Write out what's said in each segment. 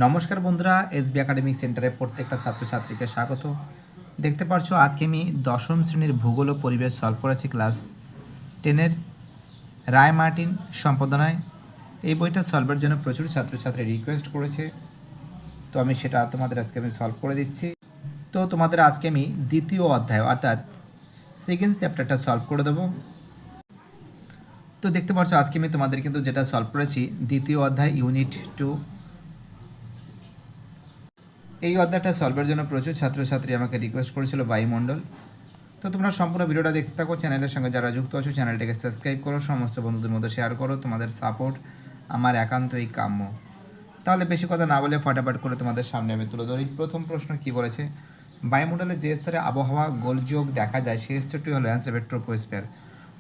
নমস্কার বন্ধুরা, SB academic সেন্টারে প্রত্যেকটা ছাত্রছাত্রীকে স্বাগত। দেখতে পারছো আজকে আমি দশম শ্রেণীর ভূগোল ও পরিবেশ সলভ করেছি ক্লাস 10-এর রায় মার্টিন সম্পাদনায়। এই বইটা সলভের জন্য প্রচুর ছাত্রছাত্রী রিকোয়েস্ট করেছে, তো আমি সেটা তোমাদের আজকে আমি সলভ করে দিচ্ছি। তো তোমাদের আজকে আমি দ্বিতীয় অধ্যায় অর্থাৎ সেকেন্ড চ্যাপ্টারটা সলভ করে দেবো। তো দেখতে পাচ্ছ আজকে আমি তোমাদের কিন্তু যেটা সলভ করেছি দ্বিতীয় অধ্যায় ইউনিট 2। এই অধ্যায়টা সলভের জন্য প্রচুর ছাত্রছাত্রী আমাকে রিকোয়েস্ট করেছিল বায়ুমণ্ডল। তো তোমরা সম্পূর্ণ ভিডিওটা দেখতে থাকো। চ্যানেলের সঙ্গে যারা যুক্ত আছো চ্যানেলটাকে সাবস্ক্রাইব করো, সমস্ত বন্ধুদের মধ্যে শেয়ার করো। তোমাদের সাপোর্ট আমার একান্তই কাম্য। তাহলে বেশি কথা না বলে ফটাফট করে তোমাদের সামনে আমি তুলে ধরি। প্রথম প্রশ্ন কি বলেছে, বায়ুমণ্ডলে যে স্তরে আবহাওয়া গোলযোগ দেখা যায় সেই স্তরটি হলো অ্যান্সার হবে ট্রোপোস্ফিয়ার।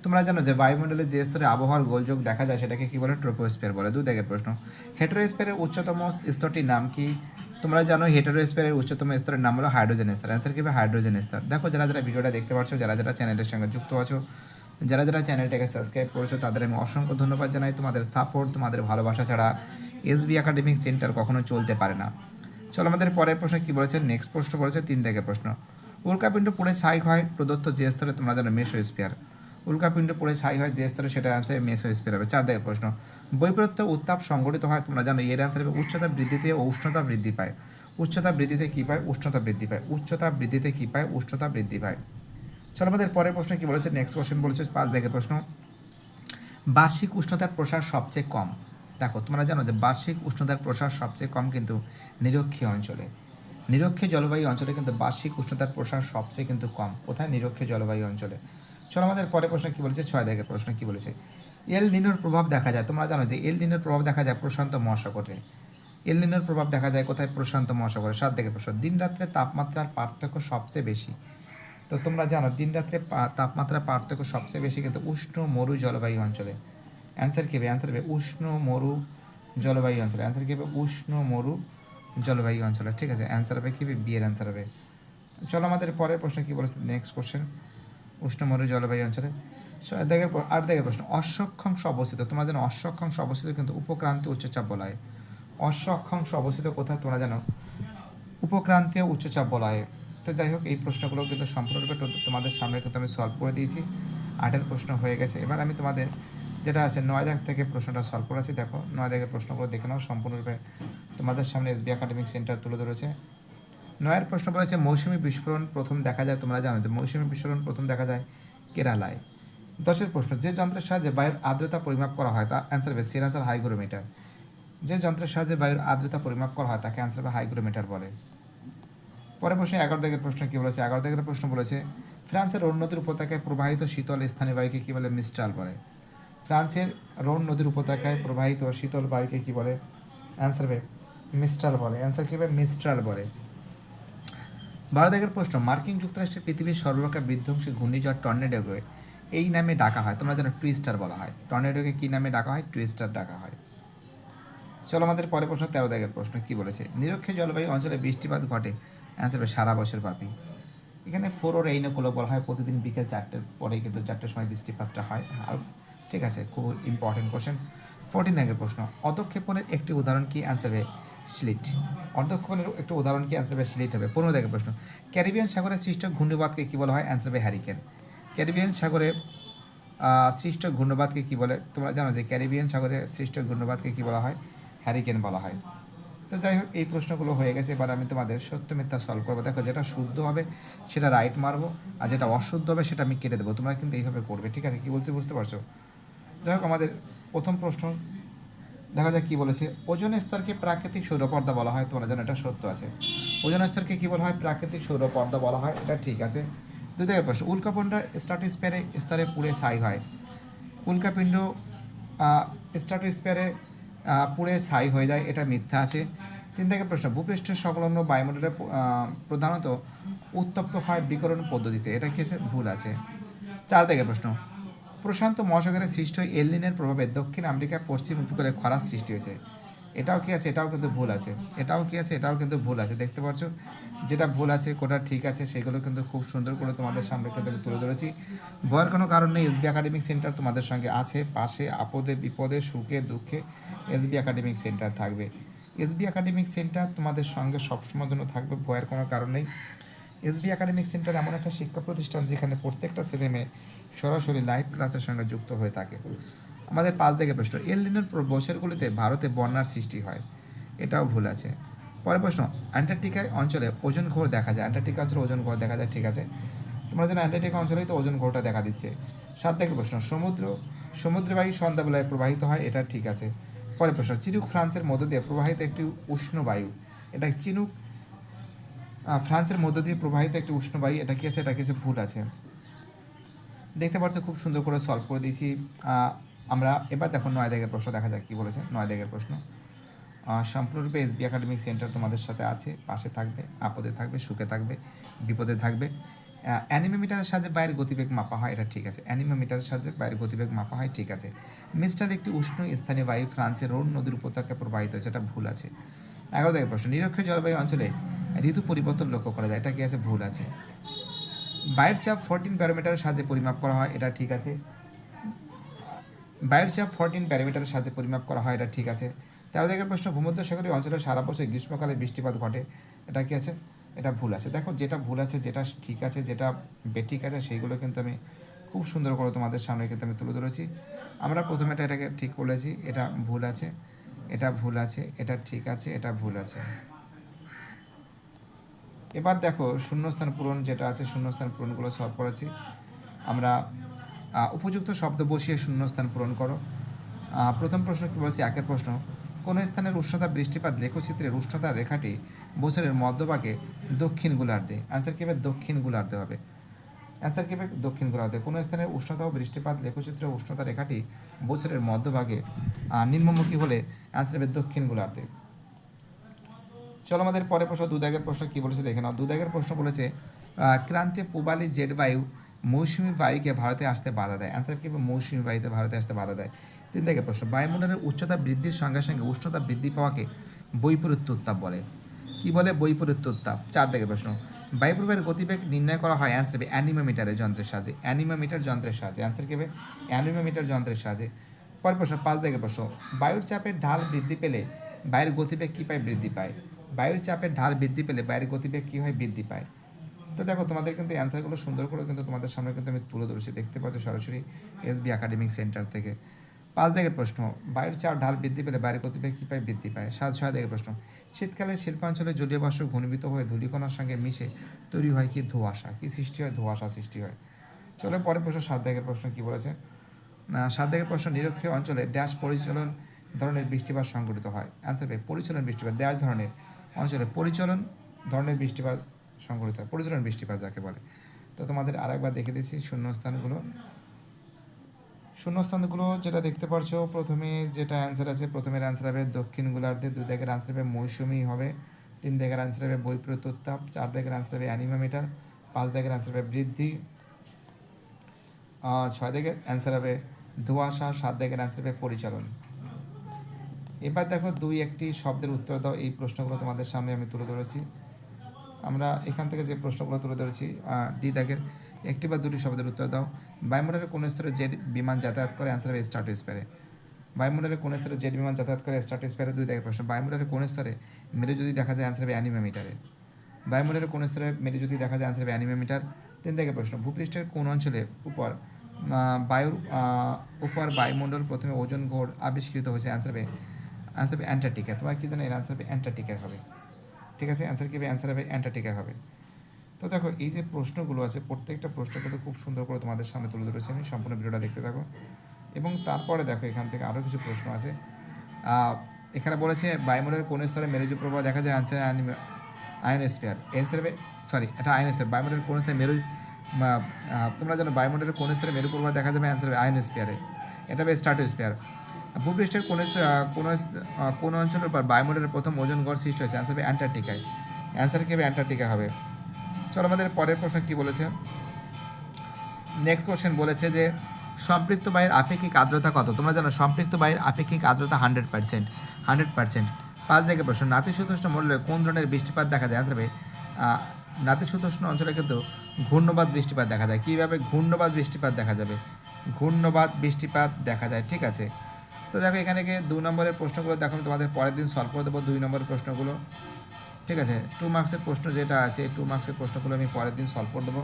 তোমরা জানো যে বায়ুমণ্ডলে যে স্তরে আবহাওয়ার গোলযোগ দেখা যায় সেটাকে কি বলে, ট্রোপোস্ফিয়ার বলে। 2 দাগের প্রশ্ন, হেটেরোস্ফিয়ারের উচ্চতম স্তরটির নাম কি? তোমরা জানো হেটেরোস্ফিয়ারের উচ্চতম স্তরের নাম হলো হাইড্রোজেন স্তর। অ্যান্সার কি হবে, হাইড্রোজেন স্তর। দেখো যারা যারা ভিডিওটা দেখতে পাচ্ছ, যারা যারা চ্যানেলের সঙ্গে যুক্ত আছো, যারা যারা চ্যানেলটাকে সাবস্ক্রাইব করেছো, তাদের আমি অসংখ্য ধন্যবাদ জানাই। তোমাদের সাপোর্ট, তোমাদের ভালোবাসা ছাড়া এসবি একাডেমিক সেন্টার কখনো চলতে পারে না। চলো আমাদের পরের প্রশ্ন কি বলেছে, নেক্সট প্রশ্ন বলেছে 3 দাগের প্রশ্ন, উল্কাপিণ্ড পুড়ে ছাই হয় প্রদত্ত যে স্তরে, তোমরা জানো মেসোস্ফিয়ার। উল্কাপিণ্ড পুড়ে ছাই হয় যে স্তরে সেটা অ্যান্সার মেসোস্ফিয়ার হবে। 4 দাগের প্রশ্ন, বৈপরীত্য উত্তাপ সংঘটিত হয়, তোমরা জানো এর অ্যান্সার হবে উচ্চতা বৃদ্ধিতে ও উষ্ণতা বৃদ্ধি পায়। উচ্চতা বৃদ্ধিতে কী পায়, উষ্ণতা বৃদ্ধি পায়। উচ্চতা বৃদ্ধিতে কী পায়, উষ্ণতা বৃদ্ধি পায়। চলো আমাদের পরের প্রশ্ন কি বলেছে, নেক্সট কোশ্চেন বলেছে 5 দাগের প্রশ্ন, বার্ষিক উষ্ণতার প্রসার সবচেয়ে কম। দেখো তোমরা জানো যে বার্ষিক উষ্ণতার প্রসার সবচেয়ে কম কিন্তু নিরক্ষীয় অঞ্চলে। নিরক্ষীয় জলবায়ু অঞ্চলে কিন্তু বার্ষিক উষ্ণতার প্রসার সবচেয়ে কিন্তু কম। কোথায়, নিরক্ষীয় জলবায়ু অঞ্চলে। চলো আমাদের পরের প্রশ্ন কি বলেছে, 6 দাগের প্রশ্ন কি বলেছে, এল নিনোর প্রভাব দেখা যায়। তোমরা জানো যে এল নিনোর প্রভাব দেখা যায় প্রশান্ত মহাসাগরে। এল নিনোর প্রভাব দেখা যায় কোথায়, প্রশান্ত মহাসাগরে। 7 দাগের প্রশ্ন, দিন রাত্রে তাপমাত্রার পার্থক্য সবচেয়ে বেশি। তো তোমরা জানো দিন রাত্রে তাপমাত্রার পার্থক্য সবচেয়ে বেশি কিন্তু উষ্ণ মরু জলবায়ু অঞ্চলে। অ্যান্সার কী হবে, অ্যান্সার হবে উষ্ণ মরু জলবায়ু অঞ্চলে। অ্যান্সার কী হবে, উষ্ণ মরু জলবায়ু অঞ্চলে। ঠিক আছে, অ্যান্সার হবে কী হবে, বি এর অ্যান্সার হবে। চলো আমাদের পরের প্রশ্ন কী বলেছে, নেক্সট কোশ্চেন, উষ্ণ মরু জলবায়ু অঞ্চলে। 8 দাগের প্রশ্ন, অশ্বক্ষাংশ অবস্থিত। তোমরা জানো অশ্বক্ষাংশ অবস্থিত কিন্তু উপক্রান্তীয় উচ্চচাপ বলয়। অশ্বক্ষাংশ অবস্থিত কোথায়, তোমরা জানো উপক্রান্তীয় উচ্চচাপ বলয়ে। তো যাই হোক, এই প্রশ্নগুলো কিন্তু সম্পূর্ণরূপে তোমাদের সামনে কিন্তু আমি সলভ করে দিয়েছি। 8-এর প্রশ্ন হয়ে গেছে। এবার আমি তোমাদের যেটা আছে 9 দাগ থেকে প্রশ্নটা সলভ করেছি। দেখো 9 দাগের প্রশ্নগুলো দেখে নাও, সম্পূর্ণরূপে তোমাদের সামনে এসবি একাডেমিক সেন্টার তুলে ধরেছে। 9-এর প্রশ্ন বলেছে মৌসুমী বিস্ফোরণ প্রথম দেখা যায়, তোমরা জানো যে মৌসুমী বিস্ফোরণ প্রথম দেখা যায় কেরালায়। 10-এর প্রশ্ন, যে যন্ত্রের সাহায্যে বায়ুর আর্দ্রতা পরিমাপ করা হয় তা অ্যান্সার হবে সি এর অ্যান্সার হাইগ্রোমিটার। যে যন্ত্রের সাহায্যে বায়ুর আর্দ্রতা পরিমাপ করা হয় তাকে অ্যান্সার হবে হাইগ্রোমিটার বলে। পরে প্রশ্ন 11 দাগের প্রশ্ন কি বলেছে, 11 দাগের প্রশ্ন বলেছে ফ্রান্সের রোন নদীর উপত্যকায় প্রবাহিত শীতল স্থানীয় বায়ুকে কী বলে, মিস্ট্রাল বলে। ফ্রান্সের রোন নদীর উপত্যকায় প্রবাহিত শীতল বায়ুকে কী বলে, অ্যান্সার হবে মিস্ট্রাল বলে। অ্যান্সার কী হবে, মিস্ট্রাল বলে। 12 দাগের প্রশ্ন, মার্কিন যুক্তরাষ্ট্রের পৃথিবীর সর্বাপেক্ষা বিধ্বংসী ঘূর্ণিঝড় টর্নেডোকে এই নামে ডাকা হয়, তোমরা জানো টুইস্টার বলা হয়। টর্নেডোকে কী নামে ডাকা হয়, টুইস্টার ডাকা হয়। চলো আমাদের পরের প্রশ্ন 13 দাগের প্রশ্ন কি বলেছে, নিরক্ষীয় জলবায়ু অঞ্চলে বৃষ্টিপাত ঘটে, অ্যান্সার হবে সারা বছর ব্যাপী। এখানে 4 ও রেইনগুলো বলা হয়, প্রতিদিন বিকেল 4টের পরে কিন্তু 4টের সময় বৃষ্টিপাতটা হয়। আর ঠিক আছে, খুব ইম্পর্টেন্ট কোশ্চেন। 14 দাগের প্রশ্ন, অধক্ষেপণের একটি উদাহরণ কি, অ্যান্সার হবে স্লিট। অধক্ষেপণের একটি উদাহরণ কি, অ্যান্সার হবে স্লিট হবে। 15 দাগের প্রশ্ন, ক্যারিবিয়ান সাগরে সৃষ্ট ঘূর্ণিবাদকে কী বলা হয়, অ্যান্সার হবে হ্যারিকেন। ক্যারিবিয়ান সাগরে সৃষ্ট ঘূর্ণিবাদকে কী বলে, তোমরা জানো যে ক্যারিবিয়ান সাগরে সৃষ্ট ঘূর্ণিবাদকে কী বলা হয়, হ্যারিকেন বলা হয়। তো যাই হোক, এই প্রশ্নগুলো হয়ে গেছে। এবার আমি তোমাদের সত্য মিথ্যা সলভ করবো। দেখো যেটা শুদ্ধ হবে সেটা রাইট মারবো, আর যেটা অশুদ্ধ হবে সেটা আমি কেটে দেবো। তোমরা কিন্তু এইভাবে করবে, ঠিক আছে? কি বলছি বুঝতে পারছো? যাই হোক, আমাদের প্রথম প্রশ্ন দেখা যাক কী বলেছে, ওজোন স্তরকে প্রাকৃতিক সৌরপর্দা বলা হয়, তোমরা জানো এটা সত্য আছে। ওজোন স্তরকে কী বলা হয়, প্রাকৃতিক সৌরপর্দা বলা হয়, এটা ঠিক আছে। 2 দাগের প্রশ্ন, উল্কাপিণ্ড স্ট্র্যাটোস্ফিয়ারে স্তরে পুড়ে ছাই হয়। উল্কাপিণ্ড স্ট্র্যাটোস্ফিয়ারে পুড়ে ছাই হয়ে যায়, এটা মিথ্যা আছে। 3 দাগের প্রশ্ন, ভূপৃষ্ঠের সংলগ্ন বায়ুমণ্ডলে প্রধানত উত্তপ্ত হয় বিকিরণ পদ্ধতিতে, এটা কি আছে, ভুল আছে। 4 দাগের প্রশ্ন, প্রশান্ত মহাসাগরে সৃষ্ট এল নিনোর প্রভাবে দক্ষিণ আমেরিকার পশ্চিম উপকূলে খরার সৃষ্টি হয়েছে, এটাও কি আছে, এটাও কিন্তু ভুল আছে। এটাও কি আছে, এটাও কিন্তু ভুল আছে। দেখতে পাচ্ছ যেটা ভুল আছে কোটা ঠিক আছে, সেগুলো কিন্তু খুব সুন্দর করে তোমাদের সামনে কিন্তু আমি তুলে ধরেছি। ভয়ের কোনো কারণ নেই, এসবি একাডেমিক সেন্টার তোমাদের সঙ্গে আছে, পাশে আপদে বিপদে সুখে দুঃখে এসবি একাডেমিক সেন্টার থাকবে। এসবি একাডেমিক সেন্টার তোমাদের সঙ্গে সবসময় জন্য থাকবে, ভয়ের কোনো কারণ নেই। এসবি একাডেমিক সেন্টার এমন একটা শিক্ষা প্রতিষ্ঠান যেখানে প্রত্যেকটা ছেলে মেয়ে সরাসরি লাইভ ক্লাসের সঙ্গে যুক্ত হয়ে থাকে। আমাদের 5 দিকের প্রশ্ন, এল নিনোর বছরগুলিতে ভারতে বন্যার সৃষ্টি হয়, এটাও ভুল আছে। পরের প্রশ্ন, অ্যান্টার্কটিকা অঞ্চলে ওজন ঘোর দেখা যায়, অ্যান্টার্কটিকা অঞ্চলে ওজন ঘোর দেখা যায়, ঠিক আছে। তোমরা যেন অ্যান্টার্কটিকা অঞ্চলেই তো ওজন ঘোরটা দেখা দিচ্ছে। 7 দিকের প্রশ্ন, সমুদ্রের বায়ু সন্ধ্যাবেলায় প্রবাহিত হয়, এটা ঠিক আছে। পরের প্রশ্ন, চিনুক ফ্রান্সের মধ্য দিয়ে প্রবাহিত একটি উষ্ণ বায়ু, এটা চিনুক ফ্রান্সের মধ্য দিয়ে প্রবাহিত একটি উষ্ণ বায়ু, এটা কি আছে, এটা কিছু ভুল আছে। দেখতে পাচ্ছ খুব সুন্দর করে সলভ করে দিয়েছি আমরা। এবার দেখো 9 দাগের প্রশ্ন দেখা যাক কী বলেছে। 9 দাগের প্রশ্ন, সম্পূর্ণরূপে এসবি একাডেমিক সেন্টার তোমাদের সাথে আছে, পাশে থাকবে, আপদে থাকবে, সুখে থাকবে, বিপদে থাকবে। অ্যানিমোমিটারের সাহায্যে বাইরের গতিবেগ মাপা হয়, এটা ঠিক আছে। অ্যানিমোমিটারের সাহায্যে বাইরের গতিবেগ মাপা হয়, ঠিক আছে। মিস্টার একটি উষ্ণ স্থানীয় বায়ু ফ্রান্সের রোন নদীর উপত্যকায় প্রবাহিত হয়েছে, এটা ভুল আছে। 11 দাগের প্রশ্ন, নিরক্ষীয় জলবায়ু অঞ্চলে ঋতু পরিবর্তন লক্ষ্য করা যায়, এটা কি আছে, ভুল আছে। বায়ুর চাপ 14 ব্যারোমিটারের সাহায্যে পরিমাপ করা হয়, এটা ঠিক আছে। বায়ুর চাপ 14 ব্যারোমিটারের সাহায্যে পরিমাপ করা হয়, এটা ঠিক আছে। 13 দাগের প্রশ্ন, ভূমধ্যসাগরীয় অঞ্চলে সারা বছর গ্রীষ্মকালে বৃষ্টিপাত ঘটে, এটা কি আছে, এটা ভুল আছে। দেখো যেটা ভুল আছে, যেটা ঠিক আছে, যেটা বেঠিক আছে, সেইগুলো কিন্তু আমি খুব সুন্দর করে তোমাদের সামনে কিন্তু আমি তুলে ধরেছি। আমরা প্রথমে এটাকে ঠিক বলেছি, এটা ভুল আছে, এটা ভুল আছে, এটা ঠিক আছে, এটা ভুল আছে। এবার দেখো শূন্যস্থান পূরণ যেটা আছে, শূন্যস্থান পূরণগুলো সলভ করেছি আমরা। উপযুক্ত শব্দ বসিয়ে শূন্যস্থান পূরণ করো। প্রথম প্রশ্ন কী বলেছি, 1 প্রশ্ন, কোন স্থানের উষ্ণতা বৃষ্টিপাত লেখচিত্রের উষ্ণতার রেখাটি বছরের মধ্যভাগে দক্ষিণ গোলার্ধে, অ্যান্সার কী হবে, দক্ষিণ গোলার্ধে হবে। অ্যান্সার কী হবে, দক্ষিণ গোলার্ধে। কোনো স্থানের উষ্ণতা ও বৃষ্টিপাত লেখচিত্রের উষ্ণতা রেখাটি বছরের মধ্যভাগে নিম্নমুখী হলে অ্যান্সার হবে দক্ষিণ গোলার্ধে। চলো আমাদের পরের প্রশ্ন, 2 দাগের প্রশ্ন কী বলেছে দেখে নাও। 2 দাগের প্রশ্ন বলেছে, ক্রান্তীয় পূবালি জেট বায়ু মৌসুমী বায়ুকে ভারতে আসতে বাধা দেয়, অ্যান্সার কী হবে, মৌসুমী বায়ুতে ভারতে আসতে বাধা দেয়। 3 দাগের প্রশ্ন, বায়ুমণ্ডলের উচ্চতা বৃদ্ধির সঙ্গে সঙ্গে উষ্ণতা বৃদ্ধি পাওয়াকে বৈপরীত্য উত্তাপ বলে, কি বলে, বৈপরীত্য উত্তাপ। 4 দাগের প্রশ্ন, বায়ু প্রবাহের গতিবেগ নির্ণয় করা হয়, অ্যান্সার হবে অ্যানিমোমিটারের যন্ত্রের সাহায্যে, অ্যানিমোমিটার যন্ত্রের সাহায্যে, অ্যান্সার কী হবে, অ্যানিমোমিটার যন্ত্রের সাহায্যে। পরের প্রশ্ন, 5 দাগের প্রশ্ন, বায়ুর চাপের ঢাল বৃদ্ধি পেলে বায়ুর গতিবেগ কী পায়, বৃদ্ধি পায়। বায়ুর চাপের ঢাল বৃদ্ধি পেলে বায়ুর গতিবেগ কী হয়, বৃদ্ধি পায়। তো দেখো তোমাদের কিন্তু অ্যান্সারগুলো সুন্দর করে কিন্তু তোমাদের সামনে কিন্তু আমি তুলে ধরেছি, দেখতে পাচ্ছ সরাসরি এসবি একাডেমিক সেন্টার থেকে। 5 দাগের প্রশ্ন, বায়ুর চাপ ঢাল বৃদ্ধি পেলে বায়ুর গতিবেগ কী পায়, বৃদ্ধি পায়। 6 দাগের প্রশ্ন, শীতকালে শিল্পাঞ্চলে জলীয় বাষ্প ঘনীভূত হয়ে ধূলিকণার সঙ্গে মিশে তৈরি হয় কি, ধোঁয়াশা, কি সৃষ্টি হয়, ধোঁয়াশা সৃষ্টি হয়। চলো পরের প্রশ্ন, 7 দাগের প্রশ্ন কী বলেছে। 7 দাগের প্রশ্ন, নিরক্ষীয় অঞ্চলে ড্যাশ পরিচালন ধরনের বৃষ্টিপাত সংঘটিত হয়, অ্যান্সার হবে পরিচালন বৃষ্টিপাত। ড্যাশ ধরনের অঞ্চলে পরিচালন ধরনের বৃষ্টিপাত সংঘটিত হয়, পরিচালন বৃষ্টিপাত যাকে বলে। তো তোমাদের আরেকবার দেখে দিচ্ছি শূন্যস্থানগুলো যেটা দেখতে পারছো। প্রথমে যেটা অ্যান্সার আছে, প্রথমের অ্যান্সার হবে দক্ষিণ গোলার্ধে, 2 দাগের অ্যান্সার হবে মৌসুমী হবে, 3 দাগের অ্যান্সার হবে বৈপরীত্য উত্তাপ, 4 দাগের অ্যান্সার হবে অ্যানিমোমিটার, 5 দাগের অ্যান্সার হবে বৃদ্ধি, 6 দাগের অ্যান্সার হবে ধোঁয়াশা, 7 দাগের অ্যান্সার হবে পরিচালন। এবার দেখো 2-1টি শব্দের উত্তর দাও, এই প্রশ্নগুলো তোমাদের সামনে আমি তুলে ধরেছি। আমরা এখান থেকে যে প্রশ্নগুলো তুলে ধরেছি, ডি দাগের 1টি বা 2টি শব্দের উত্তর দাও। বায়ুমণ্ডলের কোন স্তরে জেট বিমান যাতায়াত করে, অ্যান্সার হবে স্ট্রাটোস্ফিয়ারে। বায়ুমণ্ডলের কোন স্তরে জেট বিমান যাতায়াত করে, স্ট্রাটোস্ফিয়ারে। 2 দাগের প্রশ্ন, বায়ুমণ্ডলের কোন স্তরে মেরু যদি দেখা যায়, অ্যান্সার হবে অ্যানিমোমিটারে। বায়ুমণ্ডলের কোন স্তরে মেরু যদি দেখা যায়, অ্যান্সার হবে অ্যানিমোমিটার। 3 দাগের প্রশ্ন, ভূপৃষ্ঠের কোন অঞ্চলে উপর বায়ুমণ্ডল প্রথমে ওজন ঘোর আবিষ্কৃত হয়েছে, অ্যান্সার হবে অ্যান্টার্কটিকা। তোমরা কি জানো, এর অ্যান্সার হবে অ্যান্টার্কটিকা হবে, ঠিক আছে। অ্যান্সার কী হবে, অ্যান্সার হবে অ্যান্টার্কটিকা হবে। তো দেখো এই যে প্রশ্নগুলো আছে, প্রত্যেকটা প্রশ্ন কিন্তু খুব সুন্দর করে তোমাদের সামনে তুলে ধরেছি আমি, সম্পূর্ণ ভিডিওটা দেখতে থাকো। এবং তারপরে দেখো এখান থেকে আরও কিছু প্রশ্ন আছে। এখানে বলেছে বায়ুমণ্ডলের কোন স্তরে মেরুজ প্রবাহ দেখা যায়, অ্যান্সার আয়নোস্ফিয়ার। অ্যান্সার হবে, সরি এটা আয়নোস্ফিয়ার। বায়ুমণ্ডলের কোন স্তরে তোমরা জানো বায়ুমণ্ডলের কোন স্তরে মেরু প্রবাহ দেখা যাবে, অ্যান্সার হবে আয়নোস্ফিয়ারে, এটা হবে স্ট্রাটোস্ফিয়ার। ভূপৃষ্ঠের কোন অঞ্চলের উপর বায়ুমণ্ডলের প্রথম ওজন গড় সৃষ্টি হয়েছে, অ্যান্সার হবে অ্যান্টার্কটিকায়। অ্যান্সার কী হবে, অ্যান্টার্কটিকা হবে। চলো আমাদের পরের প্রশ্ন কী বলেছে। নেক্সট কোশ্চেন বলেছে যে সম্পৃক্ত বায়ুর আপেক্ষিক আর্দ্রতা কত। তোমরা জানো সম্পৃক্ত বায়ুর আপেক্ষিক আর্দ্রতা 100%। 5 দাগের প্রশ্ন, নাতিশীতোষ্ণ মণ্ডলে কোন ধরনের বৃষ্টিপাত দেখা যায়, অ্যান্সার হবে নাতিশীতোষ্ণ অঞ্চলে কিন্তু ঘূর্ণবাদ বৃষ্টিপাত দেখা যায়। কীভাবে ঘূর্ণবাদ বৃষ্টিপাত দেখা যাবে, ঘূর্ণবাদ বৃষ্টিপাত দেখা যায়, ঠিক আছে। তো দেখো এখানে গিয়ে 2 নম্বরের প্রশ্নগুলো দেখো আমি তোমাদের পরের দিন সলভ করে দেবো 2 নম্বরের প্রশ্নগুলো, ঠিক আছে। 2 মার্কসের প্রশ্ন যেটা আছে 2 মার্কসের প্রশ্নগুলো আমি পরের দিন সলভ করে দেবো,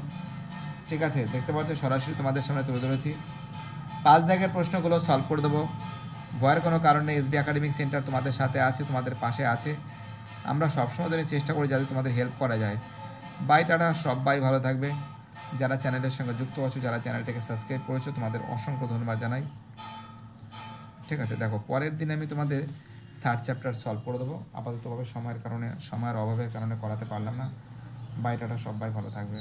ঠিক আছে। দেখতে পাচ্ছ সরাসরি তোমাদের সামনে তুলে ধরেছি। 5 দাগের প্রশ্নগুলো সলভ করে দেবো। ভয়ের কোনো কারণে এসবি একাডেমিক সেন্টার তোমাদের সাথে আছে, তোমাদের পাশে আছে। আমরা সবসময় ধরে চেষ্টা করি যাতে তোমাদের হেল্প করা যায়। বাই টাটা, সবাই ভালো থাকবে। যারা চ্যানেলের সঙ্গে যুক্ত আছো, যারা চ্যানেলটাকে সাবস্ক্রাইব করেছো, তোমাদের অসংখ্য ধন্যবাদ জানাই, ঠিক আছে। দেখো পরের দিন আমি তোমাদের 3rd চ্যাপ্টার সলভ করে দেবো। আপাততভাবে সময়ের অভাবের কারণে করাতে পারলাম না। বাই টাটা, সবাই ভালো থাকবে।